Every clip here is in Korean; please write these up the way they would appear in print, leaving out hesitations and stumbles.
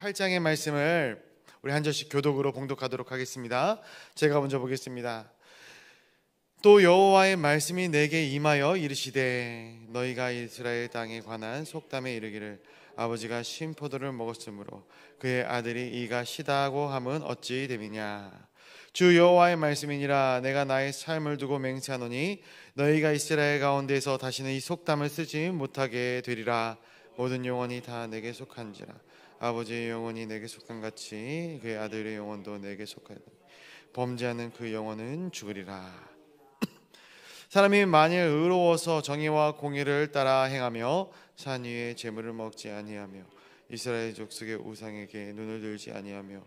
8장의 말씀을 우리 한 절씩 교독으로 봉독하도록 하겠습니다. 제가 먼저 보겠습니다. 또 여호와의 말씀이 내게 임하여 이르시되 너희가 이스라엘 땅에 관한 속담에 이르기를 아버지가 신 포도를 먹었으므로 그의 아들이 이가 시다하고 함은 어찌 됨이냐. 주 여호와의 말씀이니라. 내가 나의 삶을 두고 맹세하노니 너희가 이스라엘 가운데서 다시는 이 속담을 쓰지 못하게 되리라. 모든 영혼이 다 내게 속한지라. 아버지의 영혼이 내게 속한 같이 그의 아들의 영혼도 내게 속하니 범죄하는 그 영혼은 죽으리라. 사람이 만일 의로워서 정의와 공의를 따라 행하며 산 위의 재물을 먹지 아니하며 이스라엘 족속의 우상에게 눈을 들지 아니하며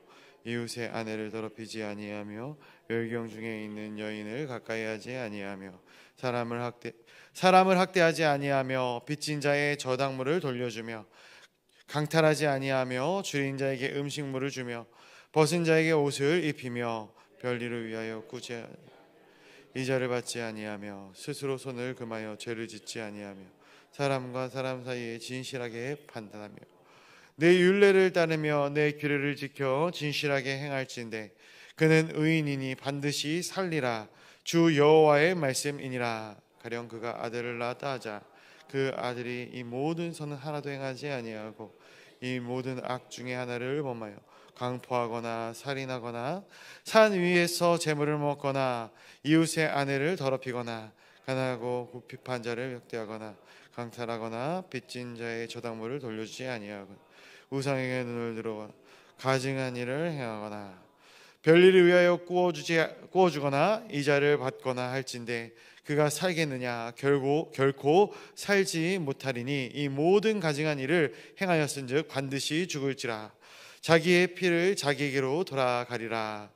이웃의 아내를 더럽히지 아니하며 열경 중에 있는 여인을 가까이 하지 아니하며 사람을 학대하지 아니하며 빚진 자의 저당물을 돌려주며 강탈하지 아니하며 줄인 자에게 음식물을 주며 벗은 자에게 옷을 입히며 별일을 위하여 꾸지 이자를 받지 아니하며 스스로 손을 금하여 죄를 짓지 아니하며 사람과 사람 사이에 진실하게 판단하며 내 율례를 따르며 내 규례를 지켜 진실하게 행할진대 그는 의인이니 반드시 살리라. 주 여호와의 말씀이니라. 가령 그가 아들을 낳았다 하자 그 아들이 이 모든 선은 하나도 행하지 아니하고 이 모든 악 중에 하나를 범하여 강포하거나 살인하거나 산 위에서 재물을 먹거나 이웃의 아내를 더럽히거나 가난하고 궁핍한 자를 학대하거나 강탈하거나 빚진 자의 저당물을 돌려주지 아니하거나 우상에게 눈을 들어 가증한 일을 행하거나 별일을 위하여 구워주거나 이자를 받거나 할진대 그가 살겠느냐. 결코 살지 못하리니 이 모든 가증한 일을 행하였은즉 반드시 죽을지라. 자기의 피를 자기에게로 돌아가리라.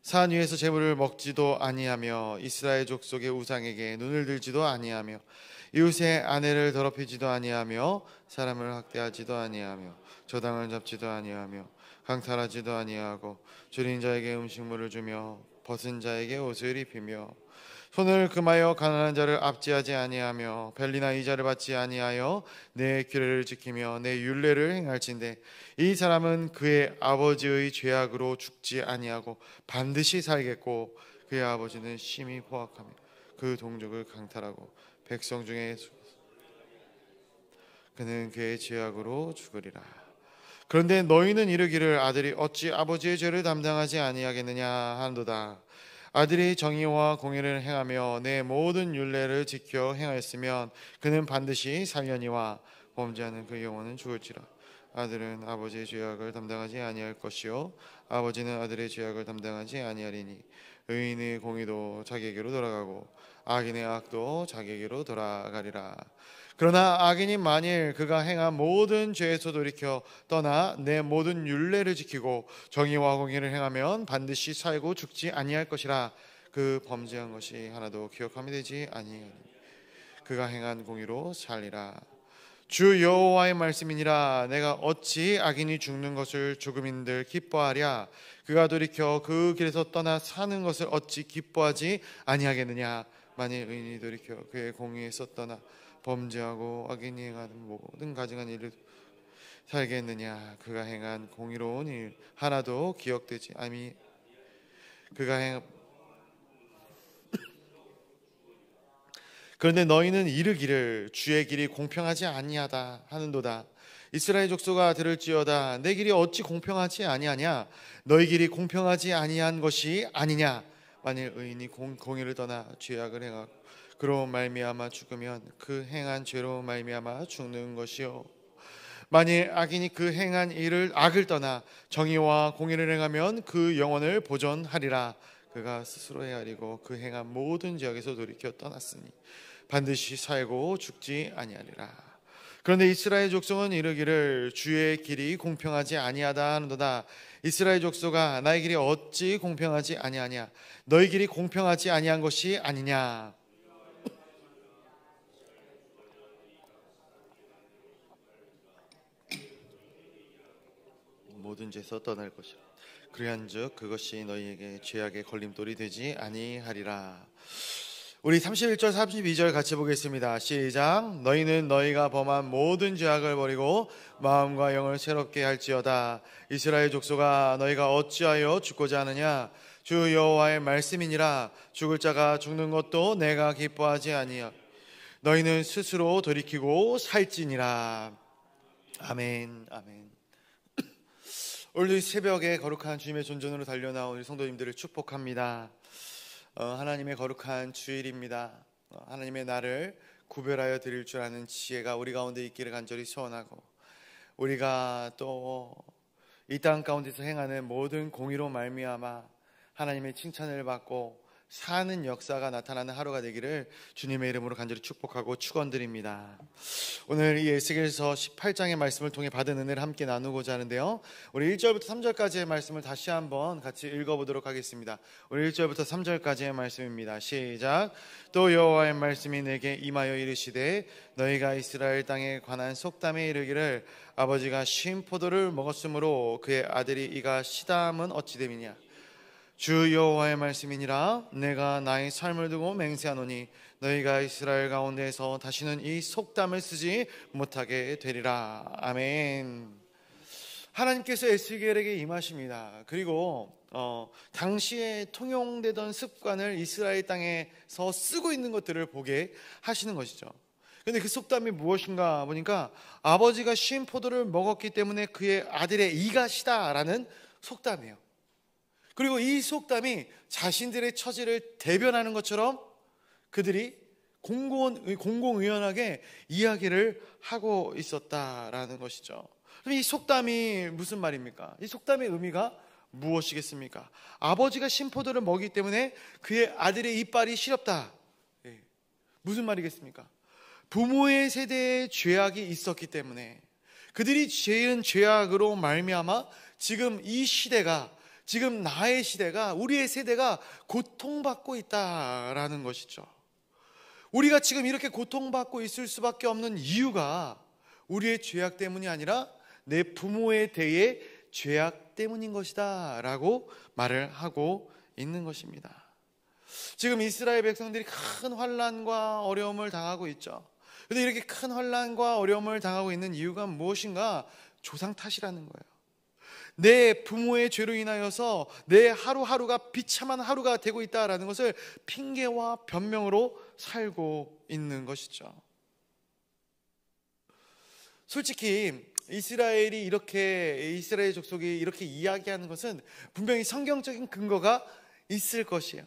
산 위에서 재물을 먹지도 아니하며 이스라엘 족속의 우상에게 눈을 들지도 아니하며 이웃의 아내를 더럽히지도 아니하며 사람을 학대하지도 아니하며 저당을 잡지도 아니하며 강탈하지도 아니하고 줄인 자에게 음식물을 주며 벗은 자에게 옷을 입히며 손을 금하여 가난한 자를 압제하지 아니하며 별리나 이자를 받지 아니하여 내 규례를 지키며 내 율례를 행할진대 이 사람은 그의 아버지의 죄악으로 죽지 아니하고 반드시 살겠고 그의 아버지는 심히 포악하며 그 동족을 강탈하고 백성 중에 그는 그의 죄악으로 죽으리라. 그런데 너희는 이르기를 아들이 어찌 아버지의 죄를 담당하지 아니하겠느냐 하는도다. 아들이 정의와 공의를 행하며 내 모든 율례를 지켜 행하였으면 그는 반드시 살려니와 범죄하는 그 영혼은 죽을지라. 아들은 아버지의 죄악을 담당하지 아니할 것이요 아버지는 아들의 죄악을 담당하지 아니하리니 의인의 공의도 자기에게로 돌아가고 악인의 악도 자기에게로 돌아가리라. 그러나 악인이 만일 그가 행한 모든 죄에서 돌이켜 떠나 내 모든 율례를 지키고 정의와 공의를 행하면 반드시 살고 죽지 아니할 것이라. 그 범죄한 것이 하나도 기억함이 되지 아니하니 그가 행한 공의로 살리라. 주 여호와의 말씀이니라. 내가 어찌 악인이 죽는 것을 조금인들 기뻐하랴. 그가 돌이켜 그 길에서 떠나 사는 것을 어찌 기뻐하지 아니하겠느냐. 만일 의인이 돌이켜 그의 공의에서 떠나 범죄하고 악인이 행하는 모든 가증한 일을 살겠느냐. 그가 행한 공의로운 일 하나도 기억되지 아니 그런데 너희는 이르기를 주의 길이 공평하지 아니하다 하는도다. 이스라엘 족속아 들을지어다. 내 길이 어찌 공평하지 아니하냐. 너희 길이 공평하지 아니한 것이 아니냐. 만일 의인이 공의를 떠나 죄악을 행하고 그로 말미암아 죽으면 그 행한 죄로 말미암아 죽는 것이요 만일 악인이 그 행한 악을 떠나 정의와 공의를 행하면 그 영혼을 보존하리라. 그가 스스로 헤아리고 그 행한 모든 죄악에서 돌이켜 떠났으니 반드시 살고 죽지 아니하리라. 그런데 이스라엘 족속은 이르기를 주의 길이 공평하지 아니하다 하는도다. 이스라엘 족속아 나의 길이 어찌 공평하지 아니하냐. 너희 길이 공평하지 아니한 것이 아니냐. 모든 죄에서 떠날 것이라. 그리한즉 그것이 너희에게 죄악의 걸림돌이 되지 아니하리라. 우리 31절 32절 같이 보겠습니다. 시작. 너희는 너희가 범한 모든 죄악을 버리고 마음과 영을 새롭게 할지어다. 이스라엘 족속아, 너희가 어찌하여 죽고자 하느냐? 주 여호와의 말씀이니라. 죽을 자가 죽는 것도 내가 기뻐하지 아니하. 너희는 스스로 돌이키고 살지니라. 아멘. 아멘. 오늘 새벽에 거룩한 주님의 존전으로 달려나온 우리 성도님들을 축복합니다. 하나님의 거룩한 주일입니다. 하나님의 나를 구별하여 드릴 줄 아는 지혜가 우리 가운데 있기를 간절히 소원하고, 우리가 또 이 땅 가운데서 행하는 모든 공의로 말미암아 하나님의 칭찬을 받고 사는 역사가 나타나는 하루가 되기를 주님의 이름으로 간절히 축복하고 축원드립니다. 오늘 이 에스겔서 18장의 말씀을 통해 받은 은혜를 함께 나누고자 하는데요, 우리 1절부터 3절까지의 말씀을 다시 한번 같이 읽어보도록 하겠습니다. 우리 1절부터 3절까지의 말씀입니다. 시작. 또 여호와의 말씀이 내게 임하여 이르시되 너희가 이스라엘 땅에 관한 속담에 이르기를 아버지가 신 포도를 먹었으므로 그의 아들이 이가 시다함은 어찌 됨이냐. 주 여호와의 말씀이니라. 내가 나의 삶을 두고 맹세하노니 너희가 이스라엘 가운데에서 다시는 이 속담을 쓰지 못하게 되리라. 아멘. 하나님께서 에스겔에게 임하십니다. 그리고 당시에 통용되던 습관을 이스라엘 땅에서 쓰고 있는 것들을 보게 하시는 것이죠. 근데 그 속담이 무엇인가 보니까 아버지가 신 포도를 먹었기 때문에 그의 아들의 이가 시다라는 속담이에요. 그리고 이 속담이 자신들의 처지를 대변하는 것처럼 그들이 공공의연하게 이야기를 하고 있었다라는 것이죠. 그럼 이 속담이 무슨 말입니까? 이 속담의 의미가 무엇이겠습니까? 아버지가 신포도를 먹이기 때문에 그의 아들의 이빨이 시렵다. 무슨 말이겠습니까? 부모의 세대에 죄악이 있었기 때문에 그들이 지은 죄악으로 말미암아 지금 이 시대가, 지금 나의 시대가, 우리의 세대가 고통받고 있다라는 것이죠. 우리가 지금 이렇게 고통받고 있을 수밖에 없는 이유가 우리의 죄악 때문이 아니라 내 부모의 대의 죄악 때문인 것이다 라고 말을 하고 있는 것입니다. 지금 이스라엘 백성들이 큰 환난과 어려움을 당하고 있죠. 그런데 이렇게 큰 환난과 어려움을 당하고 있는 이유가 무엇인가? 조상 탓이라는 거예요. 내 부모의 죄로 인하여서 내 하루하루가 비참한 하루가 되고 있다라는 것을 핑계와 변명으로 살고 있는 것이죠. 솔직히 이스라엘 족속이 이렇게 이야기하는 것은 분명히 성경적인 근거가 있을 것이에요.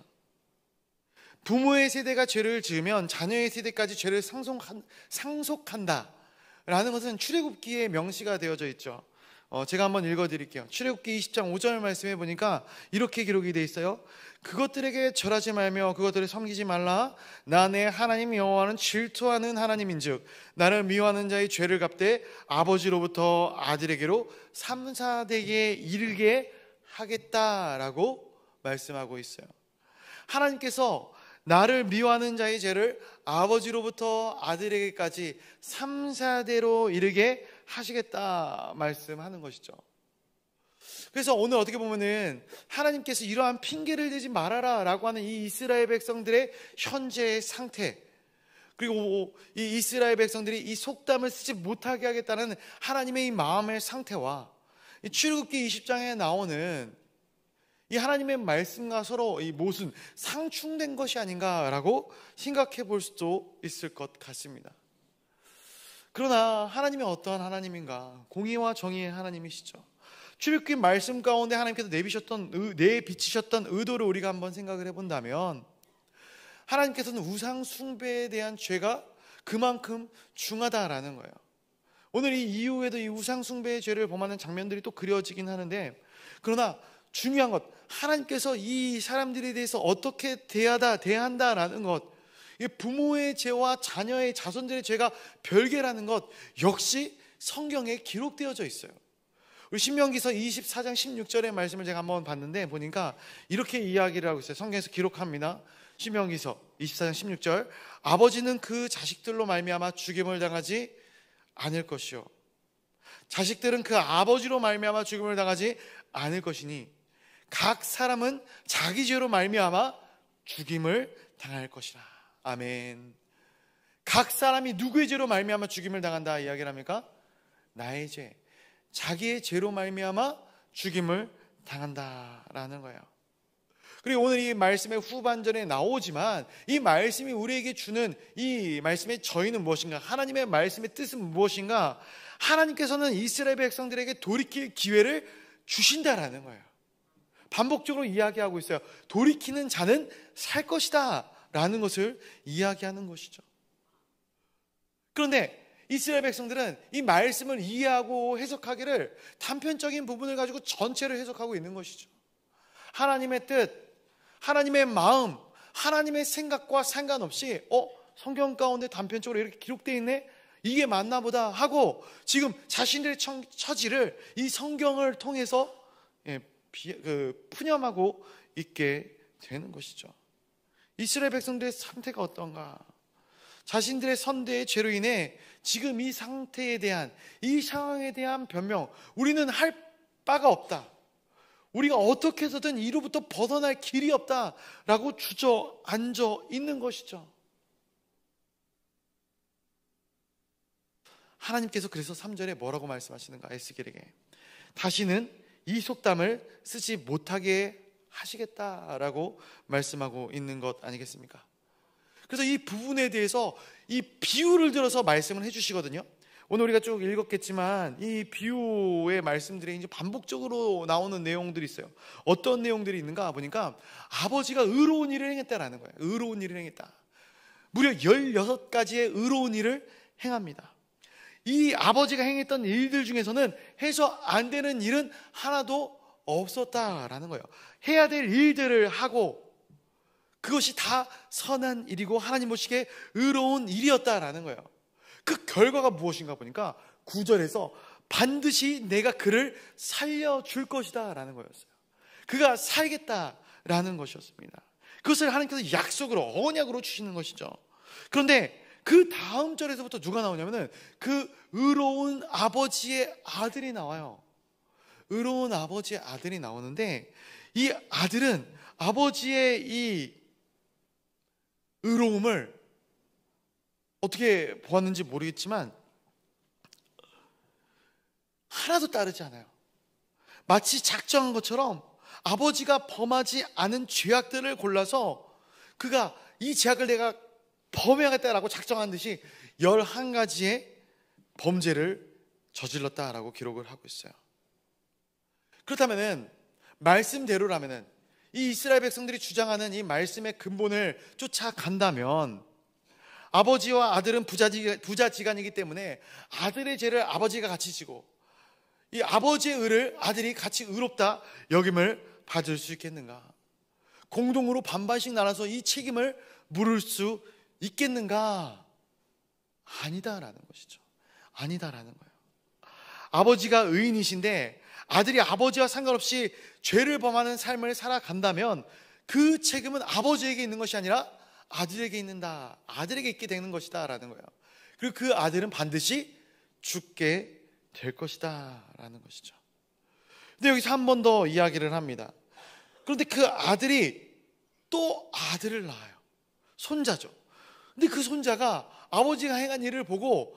부모의 세대가 죄를 지으면 자녀의 세대까지 죄를 상속한다라는 것은 출애굽기에 명시가 되어져 있죠. 제가 한번 읽어드릴게요. 출애굽기 20장 5절 말씀해 보니까 이렇게 기록이 되어 있어요. 그것들에게 절하지 말며 그것들을 섬기지 말라. 나 내 하나님 여호와는 질투하는 하나님인즉 나를 미워하는 자의 죄를 갚되 아버지로부터 아들에게로 3, 4대에 이르게 하겠다라고 말씀하고 있어요. 하나님께서 나를 미워하는 자의 죄를 아버지로부터 아들에게까지 3, 4대로 이르게 하시겠다 말씀하는 것이죠. 그래서 오늘 어떻게 보면은 하나님께서 이러한 핑계를 대지 말아라 라고 하는 이 이스라엘 백성들의 현재의 상태, 그리고 이 이스라엘 백성들이 이 속담을 쓰지 못하게 하겠다는 하나님의 이 마음의 상태와 이 출애굽기 20장에 나오는 이 하나님의 말씀과 서로 이 모순, 상충된 것이 아닌가라고 생각해 볼 수도 있을 것 같습니다. 그러나 하나님이 어떠한 하나님인가? 공의와 정의의 하나님이시죠. 출애굽기 말씀 가운데 하나님께서 내비치셨던 의도를 우리가 한번 생각을 해본다면, 하나님께서는 우상 숭배에 대한 죄가 그만큼 중하다라는 거예요. 오늘 이 이후에도 이 우상 숭배의 죄를 범하는 장면들이 또 그려지긴 하는데, 그러나 중요한 것, 하나님께서 이 사람들에 대해서 어떻게 대한다라는 것, 부모의 죄와 자녀의 자손들의 죄가 별개라는 것 역시 성경에 기록되어져 있어요. 우리 신명기서 24장 16절의 말씀을 제가 한번 봤는데 보니까 이렇게 이야기를 하고 있어요. 성경에서 기록합니다. 신명기서 24장 16절, 아버지는 그 자식들로 말미암아 죽임을 당하지 않을 것이요 자식들은 그 아버지로 말미암아 죽임을 당하지 않을 것이니 각 사람은 자기 죄로 말미암아 죽임을 당할 것이라. 아멘. 각 사람이 누구의 죄로 말미암아 죽임을 당한다 이야기를 합니까? 나의 죄, 자기의 죄로 말미암아 죽임을 당한다라는 거예요. 그리고 오늘 이 말씀의 후반전에 나오지만 이 말씀이 우리에게 주는 이 말씀의 저희는 무엇인가? 하나님의 말씀의 뜻은 무엇인가? 하나님께서는 이스라엘 백성들에게 돌이킬 기회를 주신다라는 거예요. 반복적으로 이야기하고 있어요. 돌이키는 자는 살 것이다 라는 것을 이야기하는 것이죠. 그런데 이스라엘 백성들은 이 말씀을 이해하고 해석하기를 단편적인 부분을 가지고 전체를 해석하고 있는 것이죠. 하나님의 뜻, 하나님의 마음, 하나님의 생각과 상관없이 성경 가운데 단편적으로 이렇게 기록되어 있네? 이게 맞나 보다 하고 지금 자신들의 처지를 이 성경을 통해서 푸념하고 있게 되는 것이죠. 이스라엘 백성들의 상태가 어떤가? 자신들의 선대의 죄로 인해 지금 이 상태에 대한, 이 상황에 대한 변명, 우리는 할 바가 없다, 우리가 어떻게 해서든 이로부터 벗어날 길이 없다라고 주저앉아 있는 것이죠. 하나님께서 그래서 3절에 뭐라고 말씀하시는가? 에스겔에게 다시는 이 속담을 쓰지 못하게 하시겠다라고 말씀하고 있는 것 아니겠습니까? 그래서 이 부분에 대해서 이 비유를 들어서 말씀을 해주시거든요. 오늘 우리가 쭉 읽었겠지만 이 비유의 말씀들이 이제 반복적으로 나오는 내용들이 있어요. 어떤 내용들이 있는가 보니까 아버지가 의로운 일을 행했다라는 거예요. 의로운 일을 행했다. 무려 16가지의 의로운 일을 행합니다. 이 아버지가 행했던 일들 중에서는 해서 안 되는 일은 하나도 없었다라는 거예요. 해야 될 일들을 하고 그것이 다 선한 일이고 하나님 보시기에 의로운 일이었다라는 거예요. 그 결과가 무엇인가 보니까 9절에서 반드시 내가 그를 살려줄 것이다 라는 거였어요. 그가 살겠다라는 것이었습니다. 그것을 하나님께서 약속으로, 언약으로 주시는 것이죠. 그런데 그 다음 절에서부터 누가 나오냐면은 그 의로운 아버지의 아들이 나와요. 의로운 아버지의 아들이 나오는데 이 아들은 아버지의 이 의로움을 어떻게 보았는지 모르겠지만 하나도 따르지 않아요. 마치 작정한 것처럼 아버지가 범하지 않은 죄악들을 골라서 그가 이 죄악을 내가 범해야겠다라고 작정한 듯이 11가지의 범죄를 저질렀다라고 기록을 하고 있어요. 그렇다면은 말씀대로라면은 이 이스라엘 백성들이 주장하는 이 말씀의 근본을 쫓아간다면 아버지와 아들은 부자지간이기 때문에 아들의 죄를 아버지가 같이 지고 이 아버지의 의를 아들이 같이 의롭다 여김을 받을 수 있겠는가? 공동으로 반반씩 나눠서 이 책임을 물을 수 있겠는가? 아니다라는 것이죠. 아니다라는 거예요. 아버지가 의인이신데 아들이 아버지와 상관없이 죄를 범하는 삶을 살아간다면 그 책임은 아버지에게 있는 것이 아니라 아들에게 아들에게 있게 되는 것이다 라는 거예요. 그리고 그 아들은 반드시 죽게 될 것이다 라는 것이죠. 근데 여기서 한 번 더 이야기를 합니다. 그런데 그 아들이 또 아들을 낳아요. 손자죠. 근데 그 손자가 아버지가 행한 일을 보고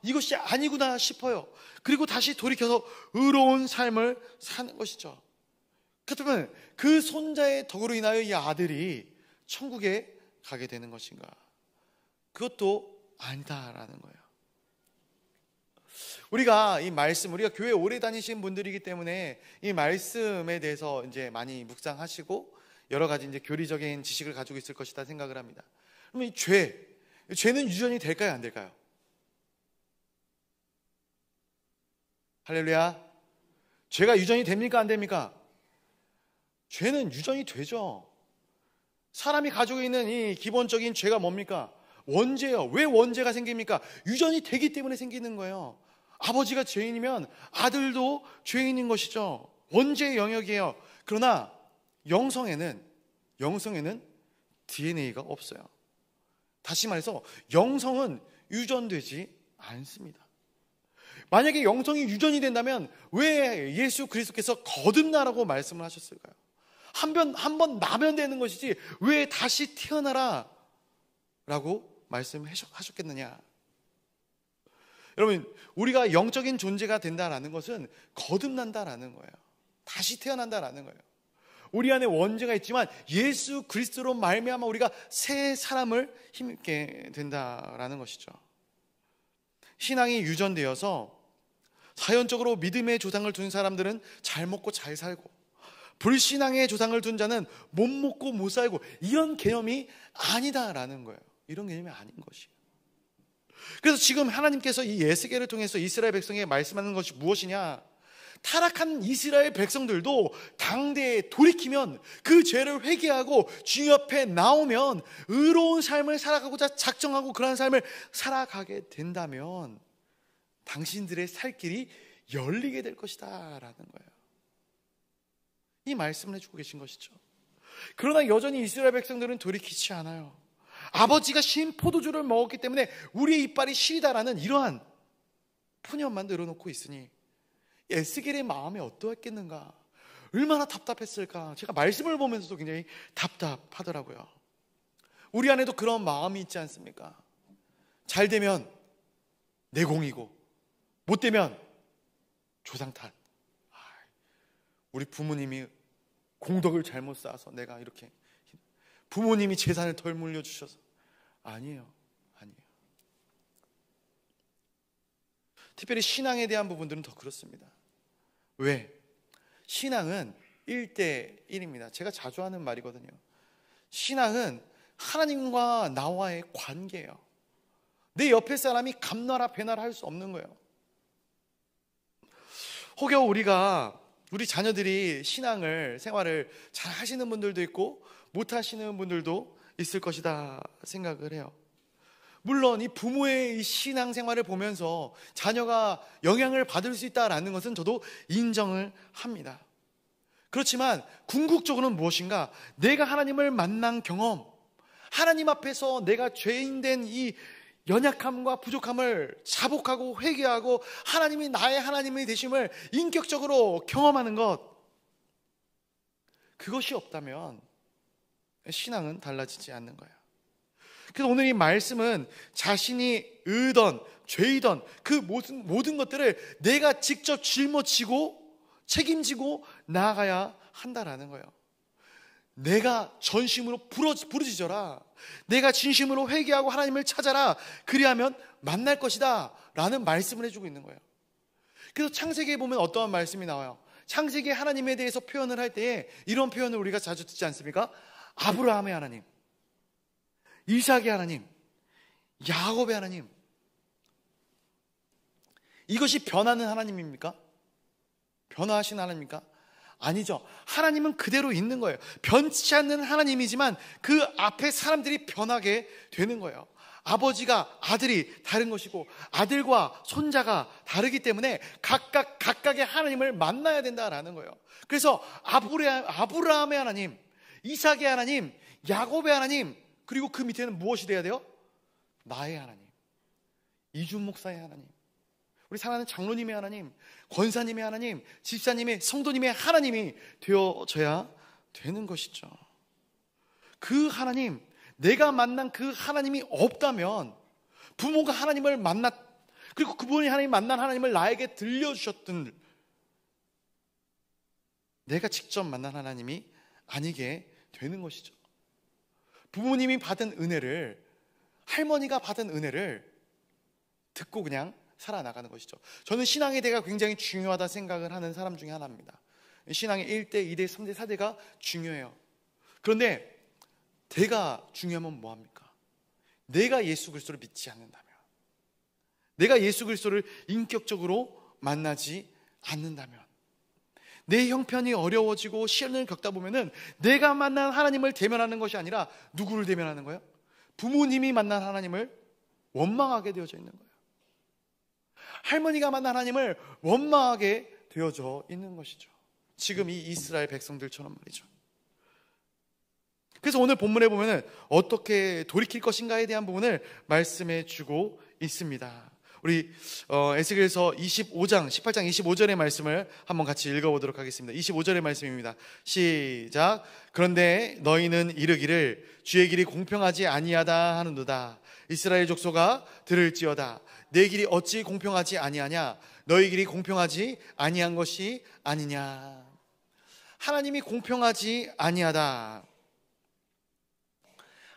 이것이 아니구나 싶어요. 그리고 다시 돌이켜서 의로운 삶을 사는 것이죠. 그렇다면 그 손자의 덕으로 인하여 이 아들이 천국에 가게 되는 것인가? 그것도 아니다라는 거예요. 우리가 이 말씀, 우리가 교회 오래 다니신 분들이기 때문에 이 말씀에 대해서 이제 많이 묵상하시고 여러 가지 이제 교리적인 지식을 가지고 있을 것이다 생각을 합니다. 그러면 이 죄는 유전이 될까요, 안 될까요? 할렐루야. 죄가 유전이 됩니까, 안 됩니까? 죄는 유전이 되죠. 사람이 가지고 있는 이 기본적인 죄가 뭡니까? 원죄예요. 왜 원죄가 생깁니까? 유전이 되기 때문에 생기는 거예요. 아버지가 죄인이면 아들도 죄인인 것이죠. 원죄의 영역이에요. 그러나 영성에는 DNA가 없어요. 다시 말해서 영성은 유전되지 않습니다. 만약에 영성이 유전이 된다면 왜 예수 그리스도께서 거듭나라고 말씀을 하셨을까요? 한 번 나면 되는 것이지 왜 다시 태어나라 라고 말씀하셨겠느냐? 여러분, 우리가 영적인 존재가 된다라는 것은 거듭난다라는 거예요. 다시 태어난다라는 거예요. 우리 안에 원죄가 있지만 예수 그리스도로 말미암아 우리가 새 사람을 힘입게 된다라는 것이죠. 신앙이 유전되어서 사연적으로 믿음의 조상을 둔 사람들은 잘 먹고 잘 살고, 불신앙의 조상을 둔 자는 못 먹고 못 살고, 이런 개념이 아니다라는 거예요. 이런 개념이 아닌 것이에요. 그래서 지금 하나님께서 이 에스겔을 통해서 이스라엘 백성에게 말씀하는 것이 무엇이냐? 타락한 이스라엘 백성들도 당대에 돌이키면, 그 죄를 회개하고 주 옆에 나오면 의로운 삶을 살아가고자 작정하고 그러한 삶을 살아가게 된다면 당신들의 살 길이 열리게 될 것이다 라는 거예요. 이 말씀을 해주고 계신 것이죠. 그러나 여전히 이스라엘 백성들은 돌이키지 않아요. 아버지가 신 포도주를 먹었기 때문에 우리의 이빨이 시리다라는 이러한 푸념만 늘어놓고 있으니 에스겔의 마음이 어떠했겠는가, 얼마나 답답했을까. 제가 말씀을 보면서도 굉장히 답답하더라고요. 우리 안에도 그런 마음이 있지 않습니까? 잘 되면 내공이고 못 되면 조상 탓. 우리 부모님이 공덕을 잘못 쌓아서 내가 이렇게, 부모님이 재산을 덜 물려주셔서. 아니에요. 특별히 신앙에 대한 부분들은 더 그렇습니다. 왜? 신앙은 1대1입니다. 제가 자주 하는 말이거든요. 신앙은 하나님과 나와의 관계예요. 내 옆에 사람이 감나라 배나라 할 수 없는 거예요. 혹여 우리 자녀들이 신앙을, 생활을 잘 하시는 분들도 있고 못 하시는 분들도 있을 것이다 생각을 해요. 물론 이 부모의 이 신앙생활을 보면서 자녀가 영향을 받을 수 있다라는 것은 저도 인정을 합니다. 그렇지만 궁극적으로는 무엇인가? 내가 하나님을 만난 경험, 하나님 앞에서 내가 죄인된 이 연약함과 부족함을 자복하고 회개하고 하나님이 나의 하나님의 되심을 인격적으로 경험하는 것, 그것이 없다면 신앙은 달라지지 않는 거예요. 그래서 오늘 이 말씀은 자신이 의던 죄이던 그 모든 것들을 내가 직접 짊어지고 책임지고 나아가야 한다라는 거예요. 내가 전심으로 부르짖어라. 내가 진심으로 회개하고 하나님을 찾아라. 그리하면 만날 것이다 라는 말씀을 해주고 있는 거예요. 그래서 창세기에 보면 어떠한 말씀이 나와요? 창세기에 하나님에 대해서 표현을 할 때에 이런 표현을 우리가 자주 듣지 않습니까? 아브라함의 하나님, 이삭의 하나님, 야곱의 하나님. 이것이 변하는 하나님입니까? 변화하신 하나님입니까? 아니죠. 하나님은 그대로 있는 거예요. 변치 않는 하나님이지만 그 앞에 사람들이 변하게 되는 거예요. 아버지가 아들이 다른 것이고 아들과 손자가 다르기 때문에 각각의 하나님을 만나야 된다라는 거예요. 그래서 아브라함의 하나님, 이삭의 하나님, 야곱의 하나님, 그리고 그 밑에는 무엇이 돼야 돼요? 나의 하나님, 이준 목사의 하나님, 우리 사랑하는 장로님의 하나님, 권사님의 하나님, 집사님의, 성도님의 하나님이 되어져야 되는 것이죠. 그 하나님, 내가 만난 그 하나님이 없다면, 부모가 하나님을 그리고 그분이 하나님 만난 하나님을 나에게 들려주셨던, 내가 직접 만난 하나님이 아니게 되는 것이죠. 부모님이 받은 은혜를, 할머니가 받은 은혜를 듣고 그냥 살아나가는 것이죠. 저는 신앙의 대가 굉장히 중요하다 생각을 하는 사람 중에 하나입니다. 신앙의 1대, 2대, 3대, 4대가 중요해요. 그런데 대가 중요하면 뭐합니까? 내가 예수 그리스도를 믿지 않는다면, 내가 예수 그리스도를 인격적으로 만나지 않는다면, 내 형편이 어려워지고 시련을 겪다 보면은 내가 만난 하나님을 대면하는 것이 아니라 누구를 대면하는 거예요? 부모님이 만난 하나님을 원망하게 되어져 있는 거예요. 할머니가 만난 하나님을 원망하게 되어져 있는 것이죠. 지금 이 이스라엘 백성들처럼 말이죠. 그래서 오늘 본문에 보면은 어떻게 돌이킬 것인가에 대한 부분을 말씀해 주고 있습니다. 우리 에스겔서 18장 25절의 말씀을 한번 같이 읽어보도록 하겠습니다. 25절의 말씀입니다. 시작. 그런데 너희는 이르기를 주의 길이 공평하지 아니하다 하는도다. 이스라엘 족속아 들을지어다. 내 길이 어찌 공평하지 아니하냐? 너희 길이 공평하지 아니한 것이 아니냐? 하나님이 공평하지 아니하다.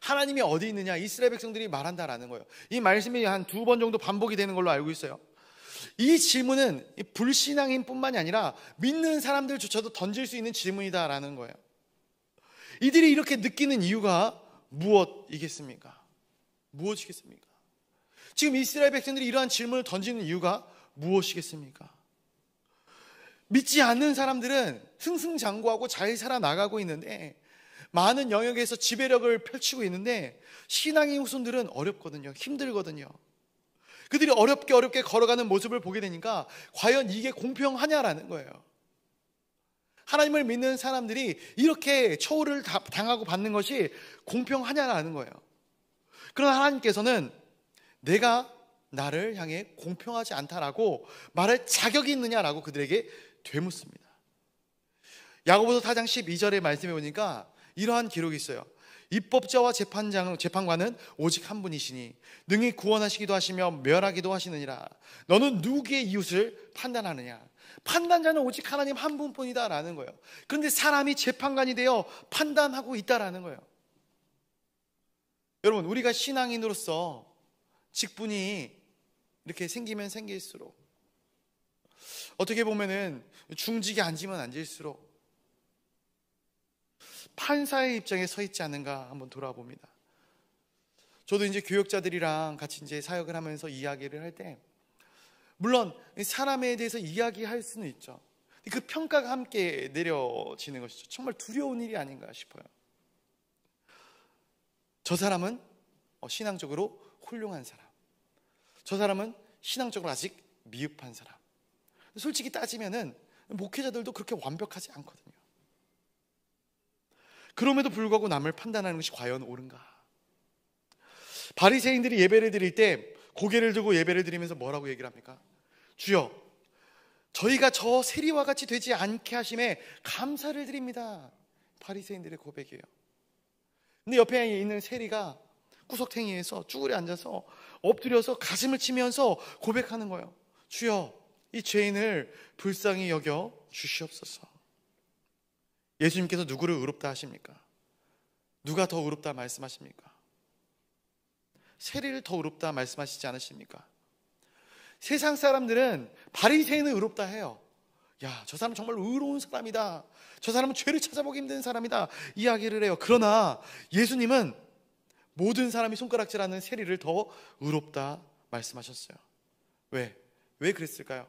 하나님이 어디 있느냐? 이스라엘 백성들이 말한다라는 거예요. 이 말씀이 한 2번 정도 반복이 되는 걸로 알고 있어요. 이 질문은 불신앙인 뿐만이 아니라 믿는 사람들조차도 던질 수 있는 질문이다라는 거예요. 이들이 이렇게 느끼는 이유가 무엇이겠습니까? 무엇이겠습니까? 지금 이스라엘 백성들이 이러한 질문을 던지는 이유가 무엇이겠습니까? 믿지 않는 사람들은 승승장구하고 잘 살아나가고 있는데, 많은 영역에서 지배력을 펼치고 있는데, 신앙의 후손들은 어렵거든요. 힘들거든요. 그들이 어렵게 걸어가는 모습을 보게 되니까 과연 이게 공평하냐라는 거예요. 하나님을 믿는 사람들이 이렇게 처우를 당하고 받는 것이 공평하냐라는 거예요. 그러나 하나님께서는 내가 나를 향해 공평하지 않다라고 말할 자격이 있느냐라고 그들에게 되묻습니다. 야고보서 4장 12절의 말씀에 보니까 이러한 기록이 있어요. 입법자와 재판관은 오직 한 분이시니 능히 구원하시기도 하시며 멸하기도 하시느니라. 너는 누구의 이웃을 판단하느냐? 판단자는 오직 하나님 한 분뿐이다라는 거예요. 그런데 사람이 재판관이 되어 판단하고 있다라는 거예요. 여러분, 우리가 신앙인으로서 직분이 이렇게 생기면 생길수록, 어떻게 보면은 중직에 앉으면 앉을수록 판사의 입장에 서 있지 않은가 한번 돌아봅니다. 저도 이제 교역자들이랑 같이 이제 사역을 하면서 이야기를 할 때, 물론 사람에 대해서 이야기할 수는 있죠. 그 평가가 함께 내려지는 것이죠. 정말 두려운 일이 아닌가 싶어요. 저 사람은 신앙적으로 훌륭한 사람, 저 사람은 신앙적으로 아직 미흡한 사람. 솔직히 따지면은 목회자들도 그렇게 완벽하지 않거든요. 그럼에도 불구하고 남을 판단하는 것이 과연 옳은가? 바리새인들이 예배를 드릴 때 고개를 들고 예배를 드리면서 뭐라고 얘기를 합니까? 주여, 저희가 저 세리와 같이 되지 않게 하심에 감사를 드립니다. 바리새인들의 고백이에요. 근데 옆에 있는 세리가 구석탱이에서 쭈그려 앉아서 엎드려서 가슴을 치면서 고백하는 거예요. 주여, 이 죄인을 불쌍히 여겨 주시옵소서. 예수님께서 누구를 의롭다 하십니까? 누가 더 의롭다 말씀하십니까? 세리를 더 의롭다 말씀하시지 않으십니까? 세상 사람들은 바리새인을 의롭다 해요. 야, 저 사람 정말 의로운 사람이다, 저 사람은 죄를 찾아보기 힘든 사람이다, 이야기를 해요. 그러나 예수님은 모든 사람이 손가락질하는 세리를 더 의롭다 말씀하셨어요. 왜 그랬을까요?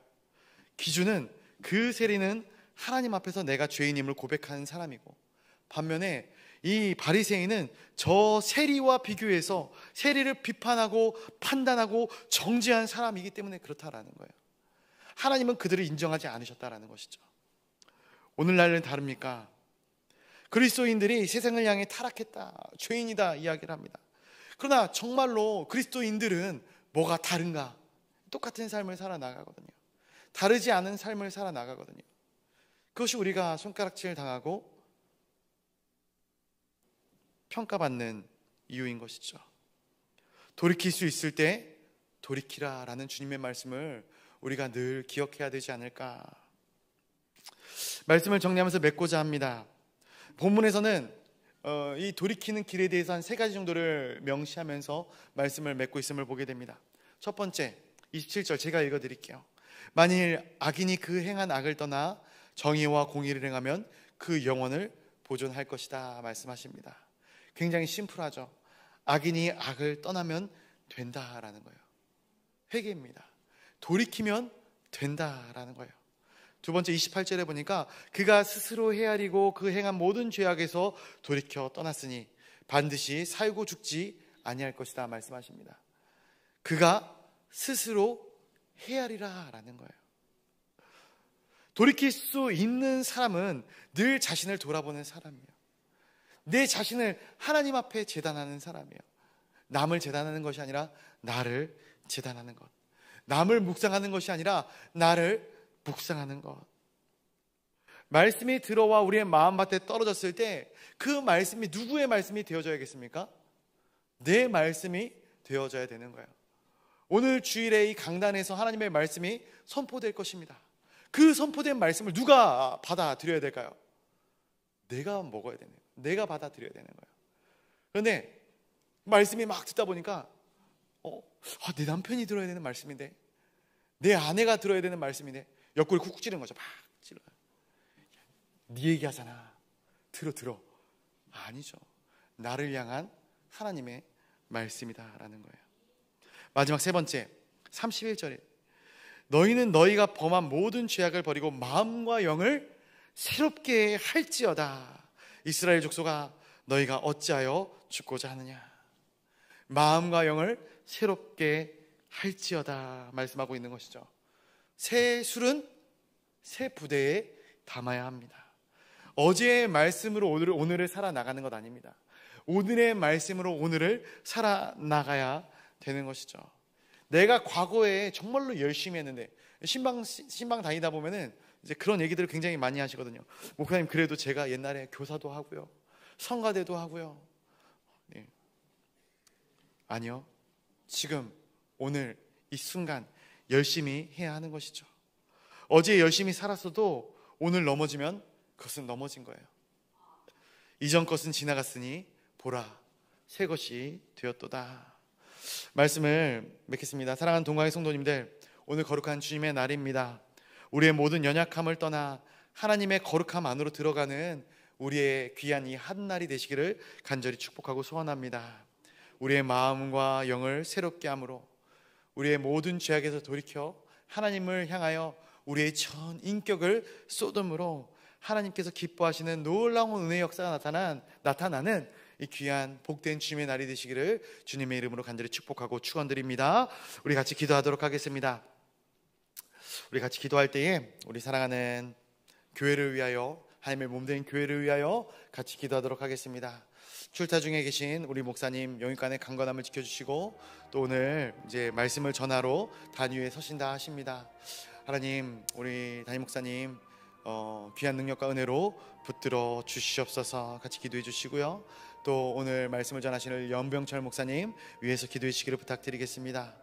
기준은, 그 세리는 하나님 앞에서 내가 죄인임을 고백하는 사람이고, 반면에 이 바리새인은 저 세리와 비교해서 세리를 비판하고 판단하고 정죄한 사람이기 때문에 그렇다라는 거예요. 하나님은 그들을 인정하지 않으셨다라는 것이죠. 오늘날은 다릅니까? 그리스도인들이 세상을 향해 타락했다, 죄인이다 이야기를 합니다. 그러나 정말로 그리스도인들은 뭐가 다른가? 똑같은 삶을 살아나가거든요. 다르지 않은 삶을 살아나가거든요. 그것이 우리가 손가락질 당하고 평가받는 이유인 것이죠. 돌이킬 수 있을 때 돌이키라 라는 주님의 말씀을 우리가 늘 기억해야 되지 않을까. 말씀을 정리하면서 맺고자 합니다. 본문에서는 이 돌이키는 길에 대해서 한 3가지 정도를 명시하면서 말씀을 맺고 있음을 보게 됩니다. 첫 번째, 27절 제가 읽어드릴게요. 만일 악인이 그 행한 악을 떠나 정의와 공의를 행하면 그 영혼을 보존할 것이다 말씀하십니다. 굉장히 심플하죠. 악인이 악을 떠나면 된다라는 거예요. 회개입니다. 돌이키면 된다라는 거예요. 두 번째 28절에 보니까 그가 스스로 헤아리고 그 행한 모든 죄악에서 돌이켜 떠났으니 반드시 살고 죽지 아니할 것이다 말씀하십니다. 그가 스스로 헤아리라 라는 거예요. 돌이킬 수 있는 사람은 늘 자신을 돌아보는 사람이에요. 내 자신을 하나님 앞에 재단하는 사람이에요. 남을 재단하는 것이 아니라 나를 재단하는 것. 남을 묵상하는 것이 아니라 나를 묵상하는 것. 말씀이 들어와 우리의 마음밭에 떨어졌을 때 그 말씀이 누구의 말씀이 되어져야겠습니까? 내 말씀이 되어져야 되는 거예요. 오늘 주일에 이 강단에서 하나님의 말씀이 선포될 것입니다. 그 선포된 말씀을 누가 받아들여야 될까요? 내가 먹어야 되는 거예요. 내가 받아들여야 되는 거예요. 그런데 말씀이 막 듣다 보니까 내 남편이 들어야 되는 말씀인데, 내 아내가 들어야 되는 말씀인데, 옆구리 쿡쿡 찌르는 거죠. 막 찔러요. 네 얘기하잖아. 들어. 아니죠. 나를 향한 하나님의 말씀이다라는 거예요. 마지막 세 번째, 31절에 너희는 너희가 범한 모든 죄악을 버리고 마음과 영을 새롭게 할지어다. 이스라엘 족속아, 너희가 어찌하여 죽고자 하느냐. 마음과 영을 새롭게 할지어다 말씀하고 있는 것이죠. 새 술은 새 부대에 담아야 합니다. 어제의 말씀으로 오늘을 살아나가는 것 아닙니다. 오늘의 말씀으로 오늘을 살아나가야 되는 것이죠. 내가 과거에 정말로 열심히 했는데, 신방 다니다 보면은 이제 그런 얘기들을 굉장히 많이 하시거든요. 목사님, 그래도 제가 옛날에 교사도 하고요, 성가대도 하고요. 네. 아니요. 지금 오늘 이 순간 열심히 해야 하는 것이죠. 어제 열심히 살았어도 오늘 넘어지면 그것은 넘어진 거예요. 이전 것은 지나갔으니 보라, 새 것이 되었도다. 말씀을 맺겠습니다. 사랑하는 동광의 성도님들, 오늘 거룩한 주님의 날입니다. 우리의 모든 연약함을 떠나 하나님의 거룩함 안으로 들어가는 우리의 귀한 이 한날이 되시기를 간절히 축복하고 소원합니다. 우리의 마음과 영을 새롭게 함으로 우리의 모든 죄악에서 돌이켜 하나님을 향하여 우리의 전 인격을 쏟음으로 하나님께서 기뻐하시는 놀라운 은혜의 역사가 나타나는 이 귀한 복된 주님의 날이 되시기를 주님의 이름으로 간절히 축복하고 축원드립니다. 우리 같이 기도하도록 하겠습니다. 우리 같이 기도할 때에 우리 사랑하는 교회를 위하여, 하나님의 몸된 교회를 위하여 같이 기도하도록 하겠습니다. 출타 중에 계신 우리 목사님 영육간의 강건함을 지켜주시고, 또 오늘 이제 말씀을 전하러 단 위에 서신다 하십니다. 하나님, 우리 담임 목사님 귀한 능력과 은혜로 붙들어 주시옵소서. 같이 기도해 주시고요. 또 오늘 말씀을 전하시는 연병철 목사님 위해서 기도해 주시기를 부탁드리겠습니다.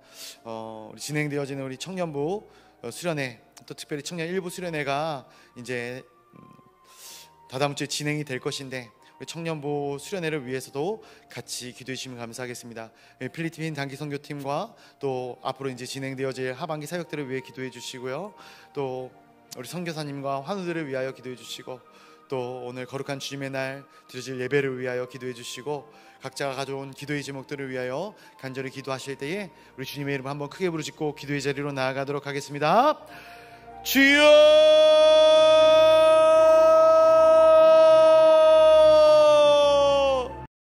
우리 진행되어지는 우리 청년부 수련회, 또 특별히 청년 일부 수련회가 이제 다다음 주에 진행이 될 것인데, 우리 청년부 수련회를 위해서도 같이 기도해 주시면 감사하겠습니다. 필리핀 단기 선교팀과 또 앞으로 이제 진행되어질 하반기 사역들을 위해 기도해 주시고요. 또 우리 선교사님과 환우들을 위하여 기도해 주시고, 또 오늘 거룩한 주님의 날 드려질 예배를 위하여 기도해 주시고, 각자가 가져온 기도의 제목들을 위하여 간절히 기도하실 때에 우리 주님의 이름 한번 크게 부르짖고 기도의 자리로 나아가도록 하겠습니다. 주여!